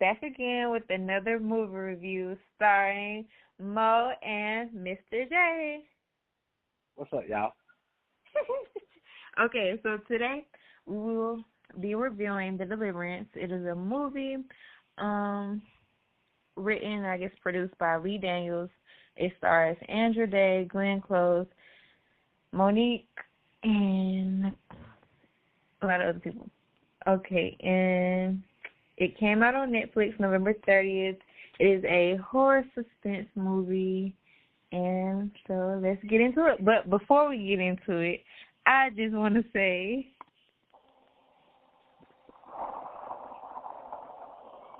back again with another movie review starring Mo and Mr. J. What's up, y'all? Okay, so today we will be reviewing The Deliverance. It is a movie written, I guess, produced by Lee Daniels. It stars Andra, Glenn Close, Monique, and a lot of other people. Okay, and it came out on Netflix November 30th. It is a horror suspense movie, and so let's get into it. But before we get into it, I just want to say,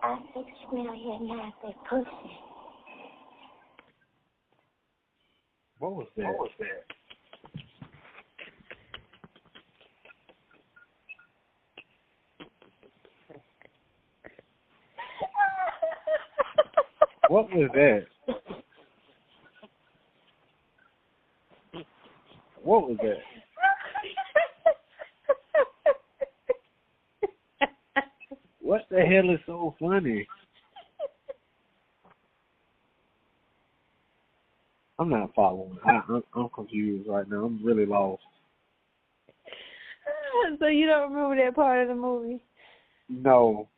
I can smell your nasty pussy. What was that? What was that? What was that? What the hell is so funny? I'm not following. I'm confused right now. I'm really lost. So you don't remember that part of the movie? No,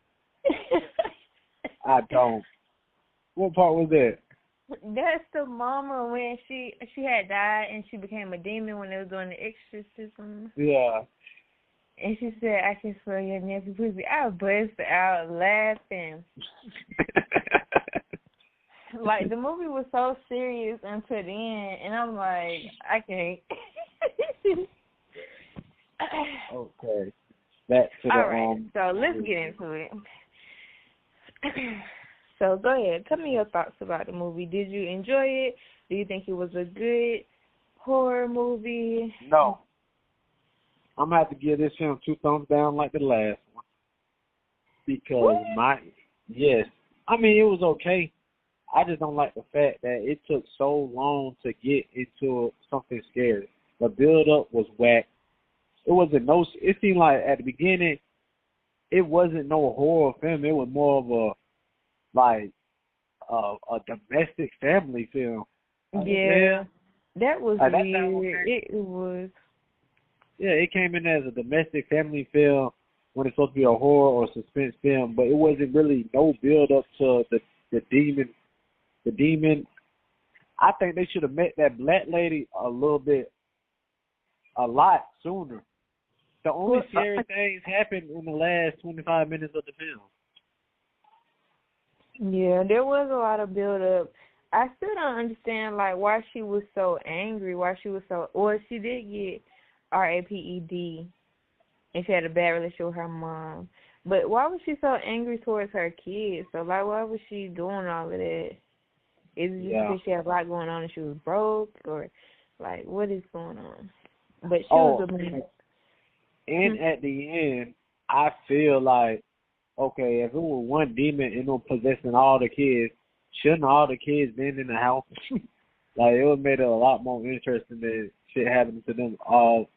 I don't. What part was that? That's the mama when she had died and she became a demon when they was doing the exorcism. Yeah. And she said, "I can smell your nasty pussy." I burst out laughing. Like, the movie was so serious until the end, and I'm like, I can't. Okay. Back to the All right, so let's get into it. So go ahead. Tell me your thoughts about the movie. Did you enjoy it? Do you think it was a good horror movie? No. I'm going to have to give this film 2 thumbs down like the last one. Because yes. I mean, it was okay. I just don't like the fact that it took so long to get into something scary. The build-up was whack. It seemed like at the beginning, it wasn't no horror film. It was more of a domestic family film. Yeah, that was weird. It was. Yeah, it came in as a domestic family film when it's supposed to be a horror or suspense film, but it wasn't really no build-up to the demon. The demon. I think they should have met that black lady a lot sooner. The only scary things happened in the last 25 minutes of the film. Yeah, there was a lot of build-up. I still don't understand, like, why she was so angry, she did get RAPED, and she had a bad relationship with her mom. But why was she so angry towards her kids? So, like, why was she doing all of that? Is it just because she had a lot going on and she was broke? Or, like, what is going on? But she was And at the end, I feel like, okay, if it was one demon and it possessing all the kids, shouldn't all the kids been in the house? Like, it would have made it a lot more interesting than shit happening to them all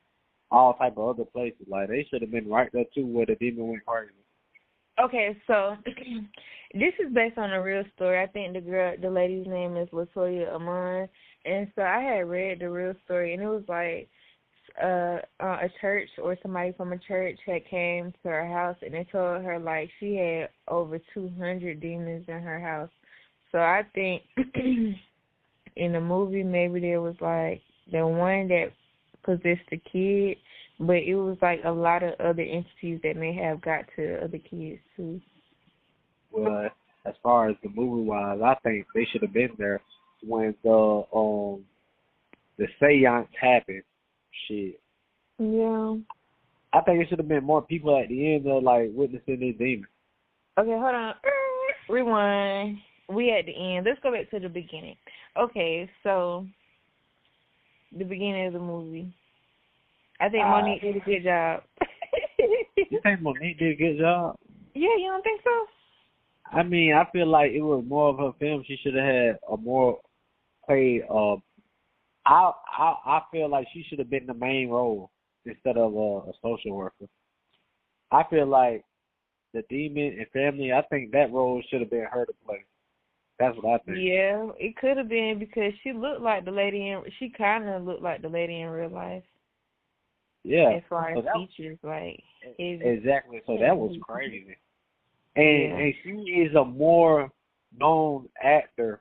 type of other places. Like, they should have been right there, too, where the demon went crazy. Okay, so this is based on a real story. I think the lady's name is Latoya Amon. And so I had read the real story, and it was like a church or somebody from a church had came to her house, and they told her, like, she had over 200 demons in her house. So I think in the movie maybe there was, like, the one that possessed the kid, but it was, like, a lot of other entities that may have got to other kids, too. Well, as far as the movie-wise, I think they should have been there when the seance happened. Shit. Yeah. I think it should have been more people at the end of, like, witnessing this demon. Okay, hold on. Rewind. We at the end. Let's go back to the beginning. Okay, so the beginning of the movie. I think Monique did a good job. You think Monique did a good job? Yeah, you don't think so? I mean, I feel like it was more of her film. She should have had a more played. I feel like she should have been the main role instead of a social worker. I feel like the demon and family, I think that role should have been her to play. That's what I think. Yeah, it could have been because she looked like the lady she kind of looked like the lady in real life. Yeah. As far as features, like. Exactly. So that was crazy. And she is a more known actor.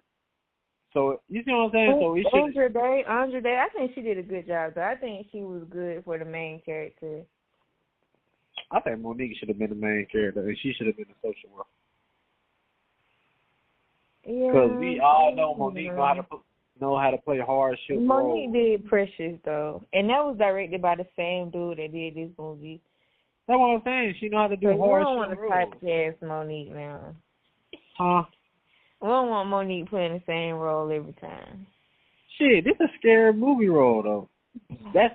So, you see what I'm saying? So Andra Day, I think she did a good job, though. I think she was good for the main character. I think Monique should have been the main character, and she should have been the social worker. Yeah. Because we all know Monique know how to play hard shit. Monique did Precious, though. And that was directed by the same dude that did this movie. That's what I'm saying. She know how to do hard shit. I don't want to typecast Monique now. Huh? We don't want Monique playing the same role every time. Shit, this is a scary movie role, though. That's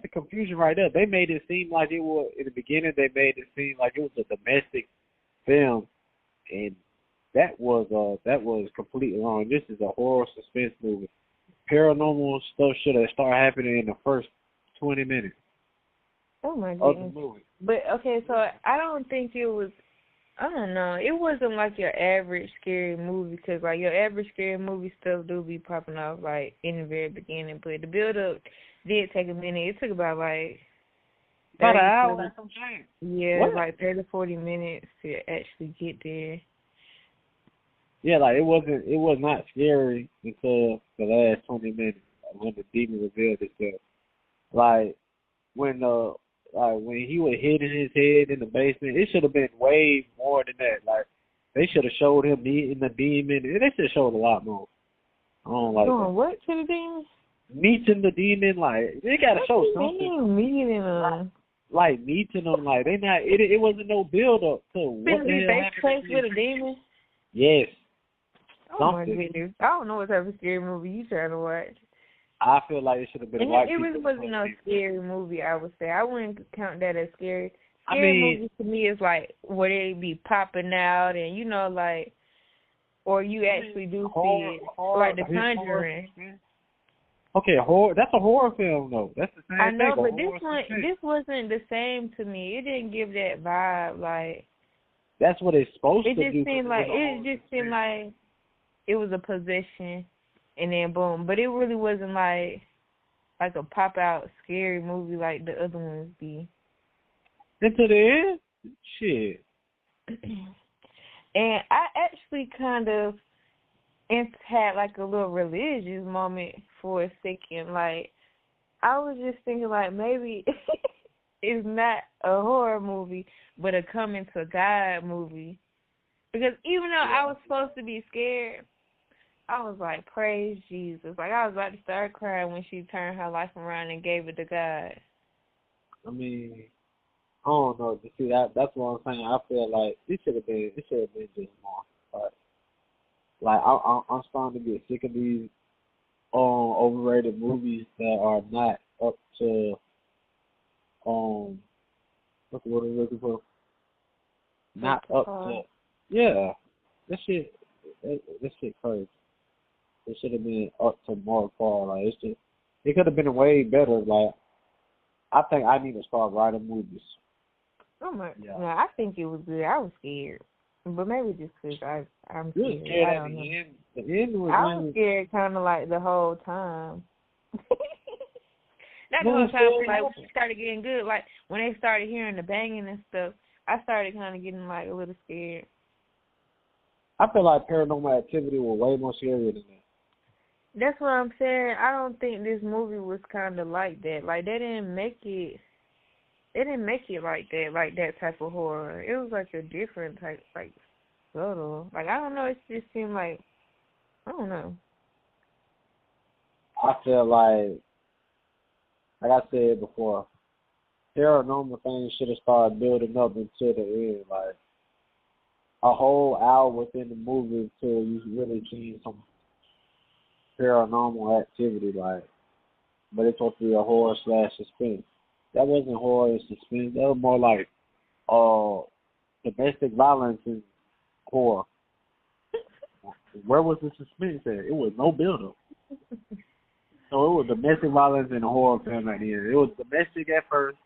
the confusion right there. They made it seem like it was, in the beginning, they made it seem like it was a domestic film, and that was completely wrong. This is a horror suspense movie. Paranormal stuff should have started happening in the first 20 minutes. Oh my of goodness. the movie. But okay, so I don't think it was. I don't know. It wasn't like your average scary movie because like your average scary movie stuff do be popping off like in the very beginning, but the build up did take a minute. It took about like about an hour and some change. Yeah, like 30 to 40 minutes to actually get there. Yeah, like it was not scary until the last 20 minutes when the demon revealed itself. Like when he was hitting his head in the basement, it should have been way more than that. Like they should have showed him meeting the demon. They should have showed a lot more. I don't like that. What to the demon? Meeting the demon, like they gotta show something. Meeting them. Like meeting them, like they not. It wasn't no build up to what the hell happened. Face with a demon. Yes. Oh my goodness! I don't know what type of scary movie you trying to watch. I feel like it should have been. It really wasn't no scary movie. I would say I wouldn't count that as scary. Movies to me is like where they be popping out and you know like, or you actually do see it, like The Conjuring. Okay, horror. That's a horror film though. That's the same thing. I know, but this wasn't the same to me. It didn't give that vibe. Like that's what it's supposed to do. It just seemed like it was a possession, and then boom. But it really wasn't like a pop out scary movie like the other ones be. Into the end, shit. And I actually kind of had like a little religious moment for a second. Like I was just thinking like maybe it's not a horror movie, but a coming to God movie. Because even though I was supposed to be scared, I was like, praise Jesus. Like, I was about to start crying when she turned her life around and gave it to God. I mean, I don't know. You see, that's what I'm saying. I feel like it should have been just more. Like I'm starting to get sick of these overrated movies that are not up to what's the word I'm looking for? Not up to that shit crazy. It should have been up to more par. Like it could have been way better. Like I think I need to start writing movies. Oh my! Yeah. No, I think it was good. I was scared, but maybe just because I'm scared. You were scared at the end. The end was. I was scared kind of like the whole time. Not the whole time. Like when it started getting good, like when they started hearing the banging and stuff, I started kind of getting like a little scared. I feel like Paranormal Activity was way more scarier than that. That's what I'm saying. I don't think this movie was kind of like that. Like they didn't make it like that type of horror. It was like a different type, like subtle. Like I don't know. It just seemed like I don't know. I feel like I said before, paranormal things should have started building up until the end. Like a whole hour within the movie until you really see some paranormal activity, like, but it's supposed to be a horror / suspense. That wasn't horror and suspense. That was more like domestic violence and horror. Where was the suspense at? It was no build-up. So it was domestic violence and horror film at the end. It was domestic at first,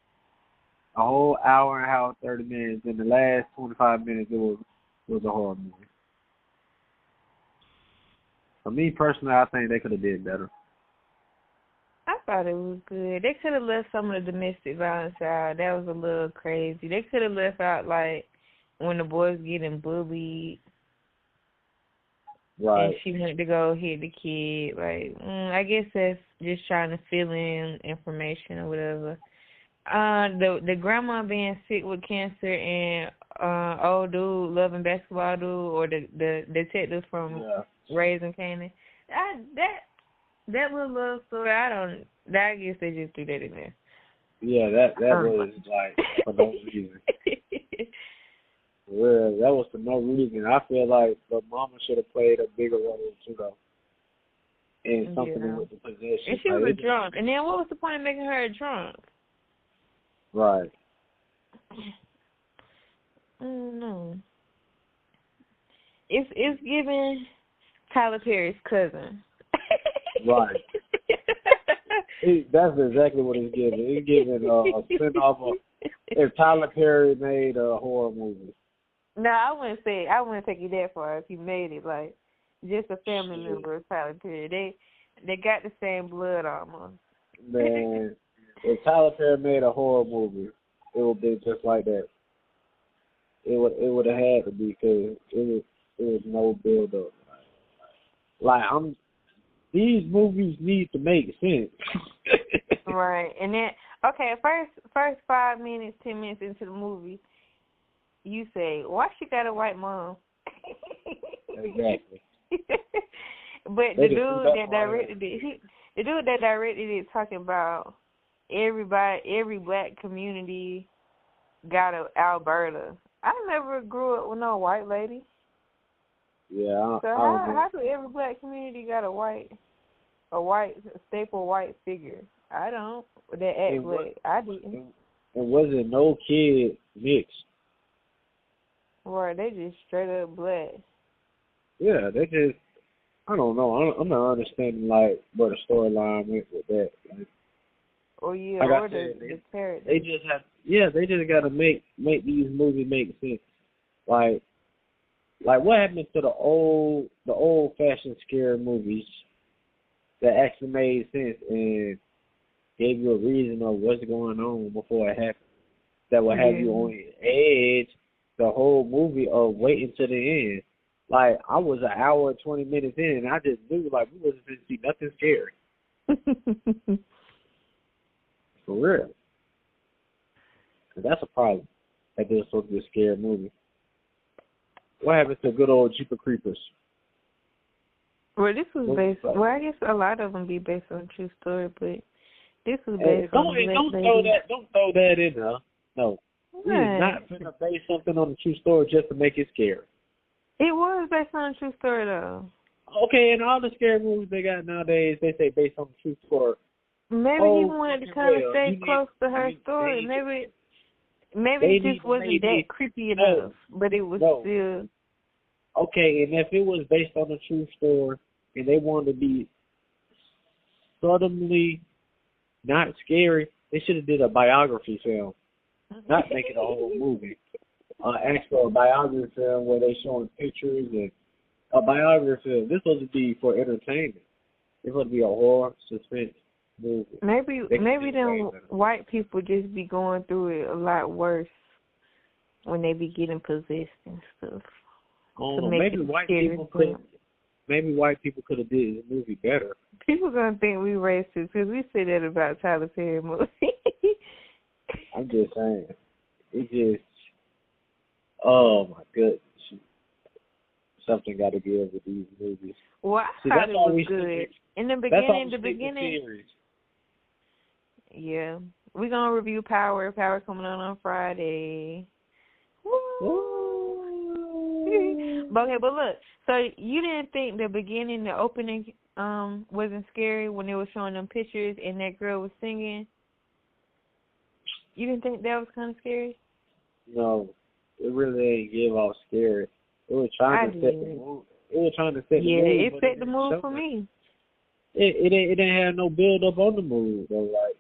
A whole hour and a half, 30 minutes. In the last 25 minutes, it was a horror movie. For me personally, I think they could have did better. I thought it was good. They could have left some of the domestic violence out. That was a little crazy. They could have left out, like, when the boys getting bullied. Right. And she went to go hit the kid. Like, I guess that's just trying to fill in information or whatever. The grandma being sick with cancer and old dude loving basketball dude, or the detective from Raising Kanan. That little love story, I guess they just threw that in there. Yeah, that was like for no reason. Yeah, that was for no reason. I feel like the mama should have played a bigger role too, though. And something with the possession. And she was a drunk. And then what was the point of making her a drunk? Right. No. It's giving Tyler Perry's cousin. Right. That's exactly what it's giving. It's giving a spin-off of if Tyler Perry made a horror movie. No, I wouldn't take it that far if he made it like just a family member of Tyler Perry. They got the same blood almost. Man, if Tyler Perry made a horror movie, it would be just like that. It would have had to be because it was no build up. Like these movies need to make sense. Right, and then first 5 minutes, 10 minutes into the movie, you say, "Why she got a white mom?" Exactly. But the dude that directed it, talking about every black community got a Alberta. I never grew up with no white lady. Yeah. So how do every black community got a staple white figure? I don't. That act black. I didn't. And wasn't no kid mixed. Right, they just straight up black. Yeah, they just, I don't know. I'm not understanding, like, where the storyline went with that. Like, the parrot. They just got to make these movies make sense. Like what happened to the old-fashioned scary movies that actually made sense and gave you a reason of what's going on before it happened? That would have you on edge the whole movie of waiting to the end. Like, I was an hour and 20 minutes in, and I just knew, like, we wasn't going to see nothing scary. For real. And that's a problem. That this was supposed to be a scary movie. What happened to good old Jeepers Creepers? Well, this was based. Well, I guess a lot of them be based on true story, but this was based on. Don't throw that in there. No, we is not going to base something on a true story just to make it scary. It was based on a true story, though. Okay, and all the scary movies they got nowadays, they say based on a true story. Maybe he wanted to kind of stay close to her story. Maybe it just wasn't that creepy enough, but it was still. Okay, and if it was based on a true story and they wanted to be suddenly not scary, they should have did a biography film, not make it a whole movie. Actual biography film where they showing pictures and a biography film. This supposed to be for entertainment. It's supposed to be a horror suspense movie. Maybe them white people just be going through it a lot worse when they be getting possessed and stuff. Maybe white people could have did the movie better. People gonna think we racist because we say that about Tyler Perry movies. I'm just saying, it just, oh my goodness, something got to give with these movies. Well, I thought it was good in the beginning. Yeah, we're gonna review Power. Power coming on Friday. Woo! Okay, but look, so you didn't think the beginning, the opening, wasn't scary when they were showing them pictures and that girl was singing? You didn't think that was kind of scary? No, it really ain't give off scary. It was trying to set the mood. It was trying to set the mood. Yeah, it set the mood for me. It didn't have no build up on the mood though. Like,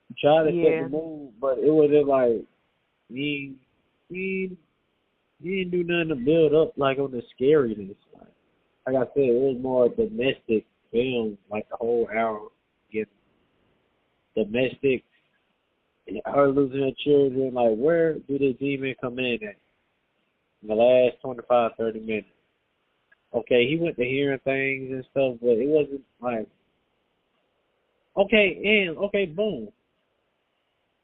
you tried to set the mood, but it wasn't like he didn't do nothing to build up like on the scariness. Like I said, it was more domestic film, like the whole hour. Get domestic, her losing her children. Like, where do the demon come in at? In the last 25, 30 minutes. Okay, he went to hearing things and stuff, but it wasn't like, okay, boom.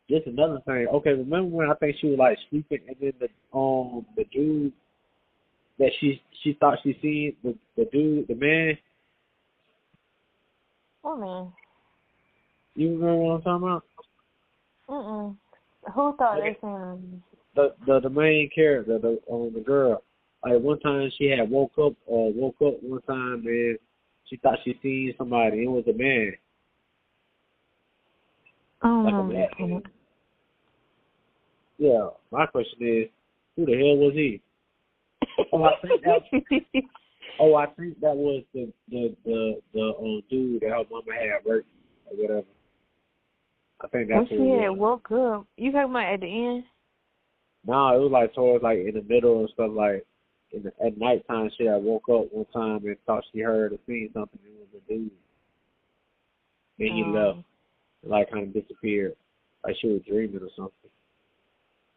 Just another thing. Okay, remember when I think she was like sleeping and then the dude that she thought she seen, the dude, the man. Oh man. You remember what I'm talking about? Who thought they seen him? The main character, the girl. Like one time she had woke up one time and she thought she seen somebody. It was a man. Oh like no. a man. Yeah. My question is, who the hell was he? I think that was the dude that her mama had worked or whatever. I think that's when she had woke up. You talking about at the end? No, it was like towards like in the middle and stuff, like at nighttime she had woke up one time and thought she heard or seen something. It was a dude. Then he left, like kind of disappeared, like she was dreaming or something.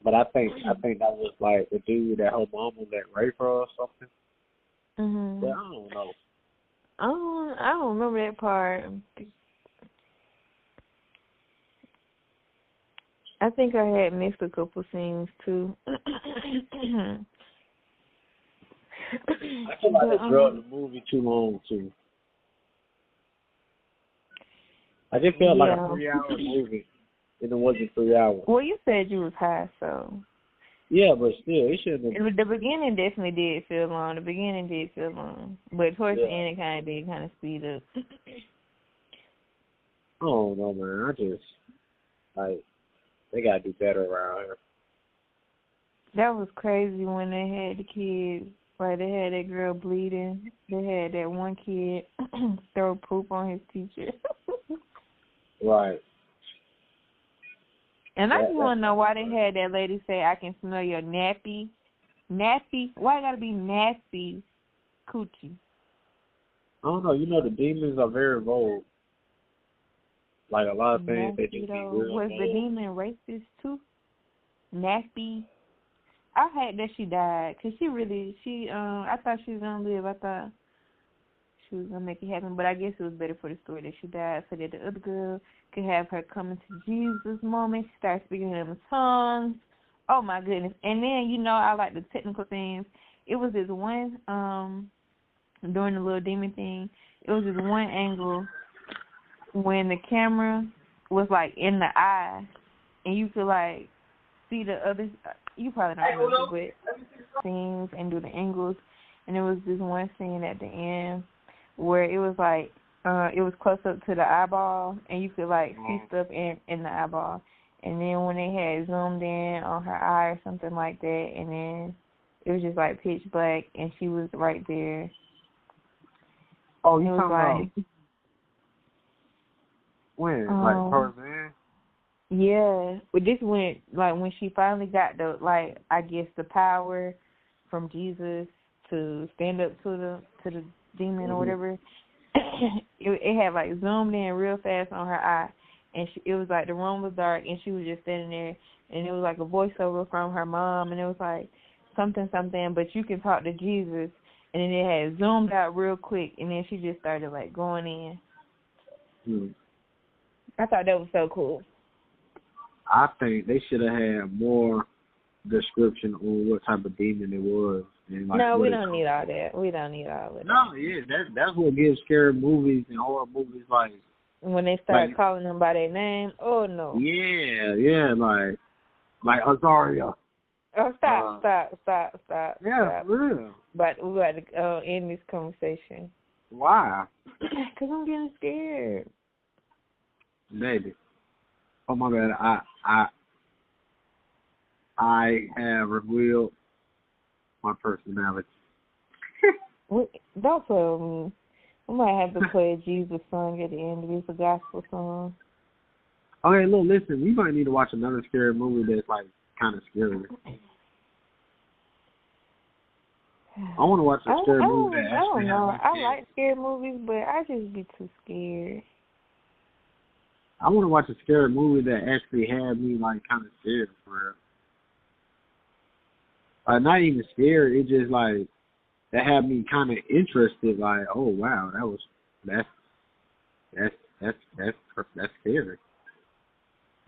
But I think that was like the dude that her mama let rape her or something. But I don't know. I don't remember that part. I think I had missed a couple scenes too. I feel like they drug the movie too long too. I just felt like a 3-hour movie, and it wasn't 3 hours. Well, you said you was high, so. Yeah, but still, it shouldn't have. The beginning definitely did feel long. But towards the end, it did speed up. I don't know, man. I just, like, they got to do better around here. That was crazy when they had the kids. Like, they had that girl bleeding. They had that one kid throw poop on his teacher. Right. And I just want to know why they had that lady say, I can smell your nappy. Nappy? Why it got to be nasty coochie? I don't know. You know, the demons are very bold. Like, a lot of things, they just be real Was bold. the demon racist, too? Nappy? I hate that she died, because I thought she was going to live. I thought she was going to make it happen, but I guess it was better for the story that she died so that the other girl could have her coming to Jesus moment. She started speaking in tongues. Oh, my goodness. And then, I like the technical things. It was this one, during the little demon thing, it was this one angle when the camera was, like, in the eye, and you could, like, see the other, you probably don't remember, but scenes and do the angles. And there was this one scene at the end where it was, like, it was close up to the eyeball, and you could, like, see stuff in the eyeball. And then when they had zoomed in on her eye or something like that, and then it was just, like, pitch black, and she was right there. Oh, you talking about when? Like, towards the end? Yeah. But this went, like, when she finally got the, like, I guess the power from Jesus to stand up to the demon or whatever, it had, like, zoomed in real fast on her eye. And it was, like, the room was dark, and she was just standing there. And it was, like, a voiceover from her mom. And it was, like, something, but you can talk to Jesus. And then it had zoomed out real quick. And then she just started, like, going in. I thought that was so cool. I think they should have had more description on what type of demon it was. And like no, we don't need all that. We don't need all of that. No, yeah, that's what gives scary movies and horror movies like. When they start calling them by their name, oh no. Yeah, like Azaria. Oh, stop. Yeah, for real. But we got to end this conversation. Why? Because I'm getting scared. Baby. Oh my bad. I have revealed my personality. Don't tell me. I might have to play a Jesus song at the end of this, a gospel song. Okay, look, listen. We might need to watch another scary movie that's like kind of scary. I want to watch a scary movie that I don't actually know. has me I scared. like scary movies, but I just be too scared. I want to watch a scary movie that actually had me like kind of scared for real. Like not even scared. It just like that had me kind of interested. Like, oh wow, that's scary.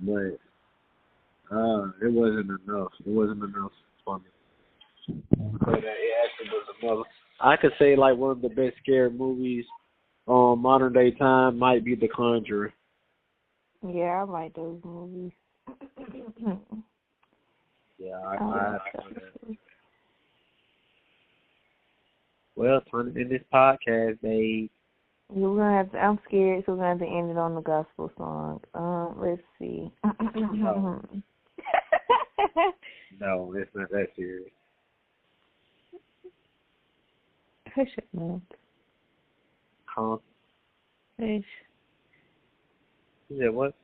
But it wasn't enough. It wasn't enough for me. So that it actually was another. I could say like one of the best scary movies on modern day time might be The Conjuring. Yeah, I like those movies. Yeah, I well, turn it in this podcast, babe. We're gonna have to, I'm scared, so we're gonna have to end it on the gospel song. Let's see. No, it's not that serious. Hush it, Mom. Huh? Hush. You said what?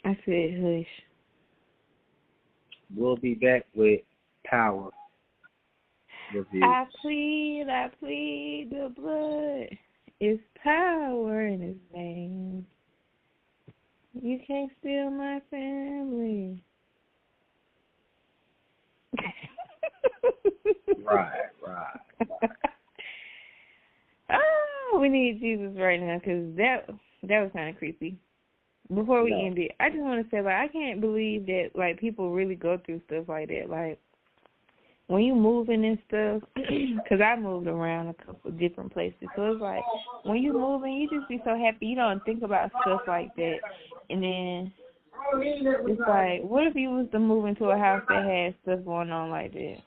I said hush. We'll be back with Power review. I plead the blood. It's power in His name. You can't steal my family. Right. Oh, we need Jesus right now because that was kind of creepy. Before we end it, I just want to say, like, I can't believe that, like, people really go through stuff like that. Like, when you moving and stuff, because I moved around a couple different places, so it's like, when you moving, you just be so happy. You don't think about stuff like that. And then it's like, what if you was to move into a house that had stuff going on like that?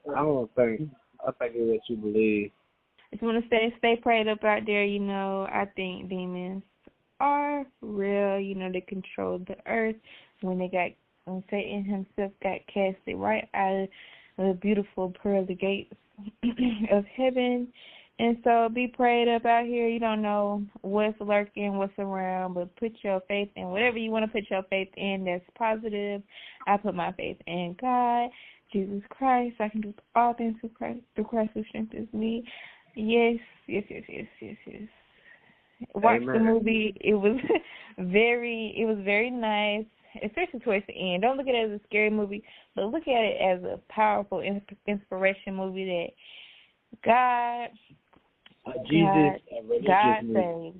I think it's what you believe. I just want to stay prayed up out there. You know, I think demons are real. You know, they controlled the earth when Satan himself got casted right out of the beautiful pearly gates of heaven. And so be prayed up out here. You don't know what's lurking, what's around, but put your faith in whatever you want to put your faith in that's positive. I put my faith in God, Jesus Christ. I can do all things through Christ who strengthens me. Yes. Watch the movie. It was very nice, especially towards the end. Don't look at it as a scary movie, but look at it as a powerful inspiration movie that God saves.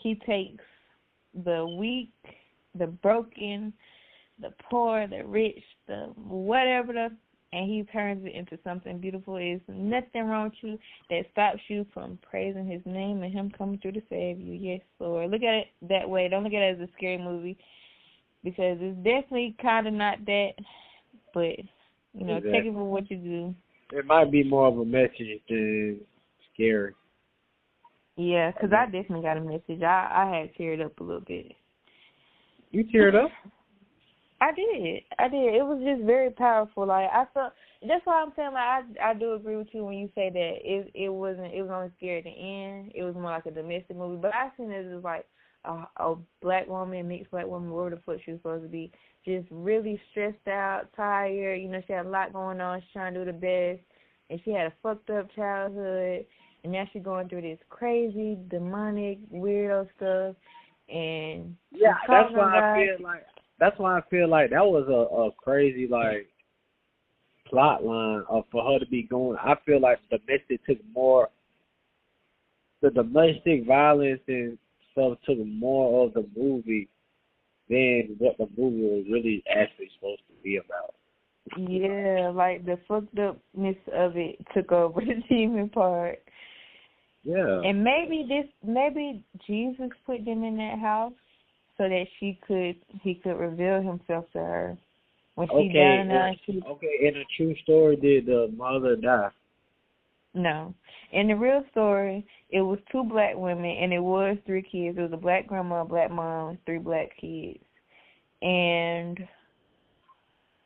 He takes the weak, the broken, the poor, the rich, the whatever, and He turns it into something beautiful. There's nothing wrong with you that stops you from praising His name and Him coming through to save you. Yes, Lord. Look at it that way. Don't look at it as a scary movie, because it's definitely kind of not that, but, you know, take it for what you do. It might be more of a message than scary. Yeah, because I definitely got a message. I had teared up a little bit. You teared up? I did. It was just very powerful. Like, I felt, that's why I'm saying, like, I do agree with you when you say that it was only scary at the end. It was more like a domestic movie. But I seen it as like a black woman, mixed black woman, wherever the fuck she was supposed to be, just really stressed out, tired. You know, she had a lot going on. She's trying to do the best. And she had a fucked up childhood. And now she's going through this crazy, demonic, weirdo stuff. And yeah, that's why I feel like that was a crazy, like, plot line for her to be going. I feel like the domestic violence and stuff took more of the movie than what the movie was really actually supposed to be about. Yeah, like the fucked upness of it took over the demon part. Yeah. And maybe Jesus put them in that house so that he could reveal himself to her when she down and Okay, in a true story, did the mother die? No. In the real story, it was 2 black women and it was 3 kids. It was a black grandma, a black mom, 3 black kids. And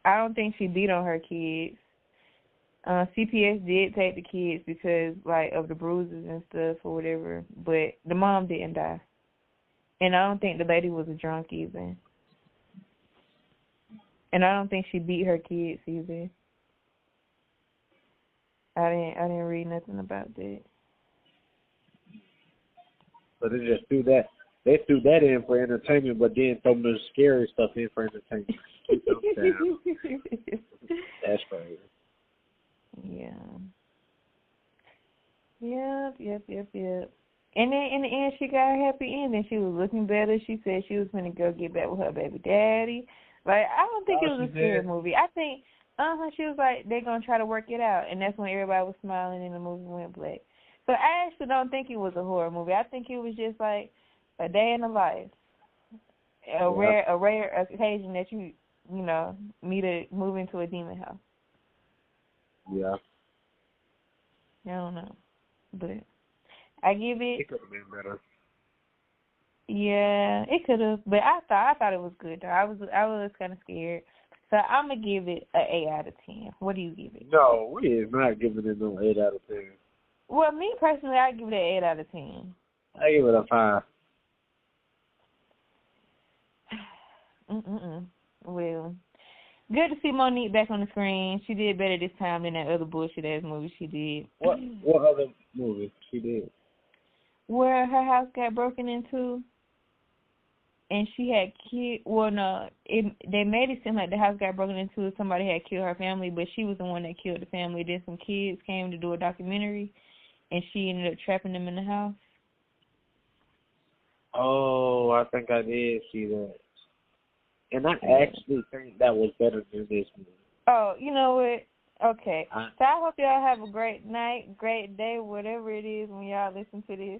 I don't think she beat on her kids. CPS did take the kids because, like, of the bruises and stuff or whatever, but the mom didn't die. And I don't think the lady was a drunk either. And I don't think she beat her kids either. I didn't read nothing about that. So they just threw that. They threw that in for entertainment, but then throw the scary stuff in for entertainment. That's crazy. Yeah. Yep. And then in the end, she got a happy ending. She was looking better. She said she was going to go get back with her baby daddy. Like, I don't think it was a scary movie. I think, she was like, they're going to try to work it out. And that's when everybody was smiling and the movie went black. So I actually don't think it was a horror movie. I think it was just like a day in the life. A rare occasion that you move into a demon house. Yeah. I don't know. But I give it. It could have been better. Yeah, it could have, but I thought it was good though. I was kind of scared, so I'm gonna give it an 8 out of 10. What do you give it? No, we is not giving it no 8 out of 10. Well, me personally, I give it an 8 out of 10. I give it a 5. Well, good to see Monique back on the screen. She did better this time than that other bullshit ass movie she did. What other movie she did? Where her house got broken into. And she had killed. Well, no, they made it seem like the house got broken into. Somebody had killed her family, but she was the one that killed the family. Then some kids came to do a documentary, and she ended up trapping them in the house. Oh, I think I did see that. And I actually think that was better than this movie. Oh, you know what? Okay. So I hope y'all have a great night, great day, whatever it is when y'all listen to this.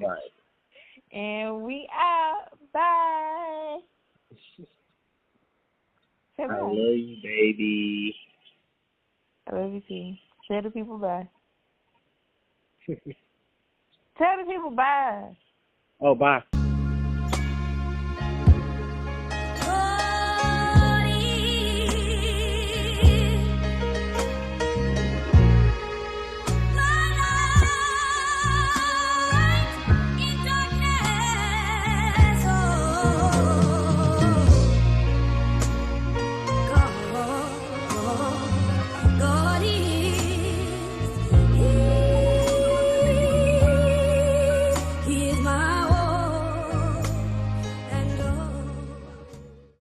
Right. And we out. Bye. Say bye. I love you, baby. I love you too. Tell the people bye. Tell the people bye. Oh, bye.